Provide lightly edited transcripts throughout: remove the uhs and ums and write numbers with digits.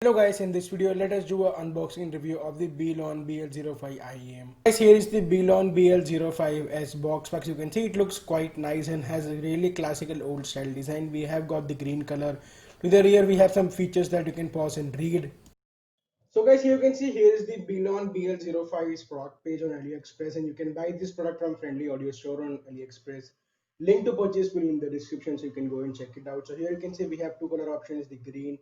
Hello guys, in this video let us do an unboxing review of the Belon BL05 IEM. Guys, here is the Belon BL05S box box. You can see it looks quite nice and has a really classical old style design. We have got the green color. To the rear we have some features that you can pause and read. So guys, here you can see here is the Belon BL05's product page on AliExpress, and you can buy this product from Friendly Audio Store on AliExpress. Link to purchase will be in the description, so you can go and check it out. So here you can see we have two color options, the green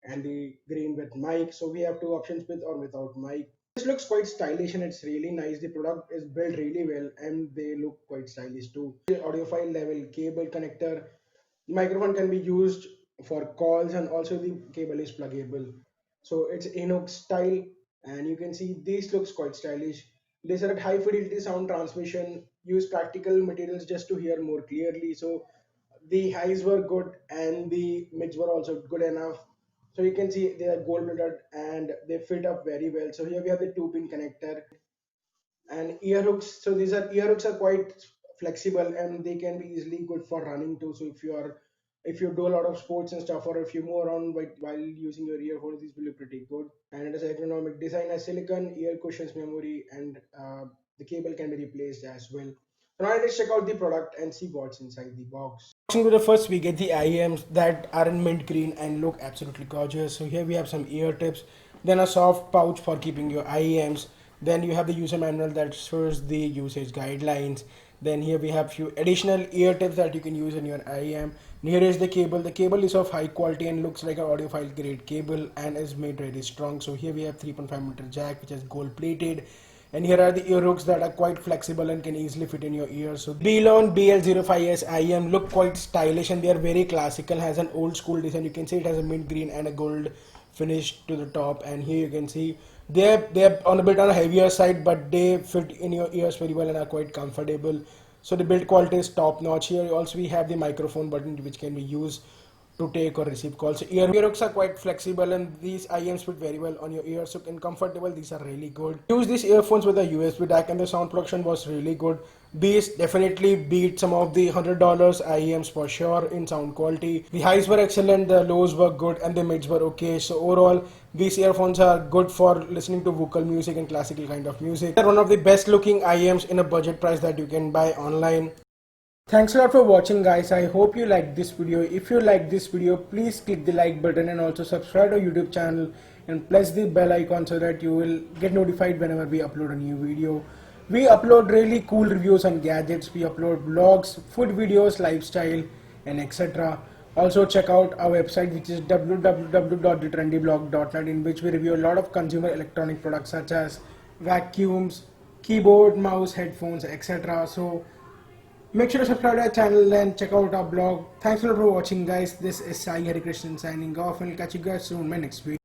and the green with mic. So we have two options, with or without mic. This looks quite stylish and it's really nice. The product is built really well and they look quite stylish too. The audiophile level cable connector, the microphone can be used for calls, and also the cable is pluggable. So it's Inox style, and you can see this looks quite stylish. These are at high fidelity sound transmission. Use practical materials just to hear more clearly. So the highs were good and the mids were also good enough. So you can see they are gold plated and they fit up very well. So here we have the 2-pin connector and ear hooks. So these are ear hooks are quite flexible and they can be easily good for running too. So if you do a lot of sports and stuff, or if you move around while using your earphones, these will be pretty good. And it is ergonomic design, as silicone ear cushions, memory, and the cable can be replaced as well. So now let's check out the product and see what's inside the box. With the first, we get the IEMs that are in mint green and look absolutely gorgeous. So here we have some ear tips, then a soft pouch for keeping your IEMs. Then you have the user manual that shows the usage guidelines. Then here we have few additional ear tips that you can use in your IEM. And here is the cable. The cable is of high quality and looks like an audiophile grade cable and is made really strong. So here we have 3.5 mm jack, which is gold plated. And here are the ear hooks that are quite flexible and can easily fit in your ears. So Belon BL05S IEM look quite stylish and they are very classical, has an old school design. You can see it has a mint green and a gold finish to the top, and here you can see they're on a bit on a heavier side, but they fit in your ears very well and are quite comfortable. So the build quality is top notch. Here also we have the microphone button which can be used to take or receive calls. So ear hooks are quite flexible and these IEMs fit very well on your ears, so and comfortable. These are really good. Use these earphones with a USB jack and the sound production was really good. These definitely beat some of the $100 IEMs for sure in sound quality. The highs were excellent, the lows were good, and the mids were okay. So overall, these earphones are good for listening to vocal music and classical kind of music. They're one of the best looking IEMs in a budget price that you can buy online. Thanks a lot for watching guys. I hope you liked this video. If you like this video, please click the like button and also subscribe to our YouTube channel and press the bell icon so that you will get notified whenever we upload a new video. We upload really cool reviews on gadgets. We upload vlogs, food videos, lifestyle, and etc. Also check out our website, which is www.thetrendyblog.net, in which we review a lot of consumer electronic products such as vacuums, keyboard, mouse, headphones, etc. So make sure to subscribe to our channel and check out our blog. Thanks a lot for watching guys. This is Sai Harikrishnan signing off, and I'll catch you guys soon in my next video.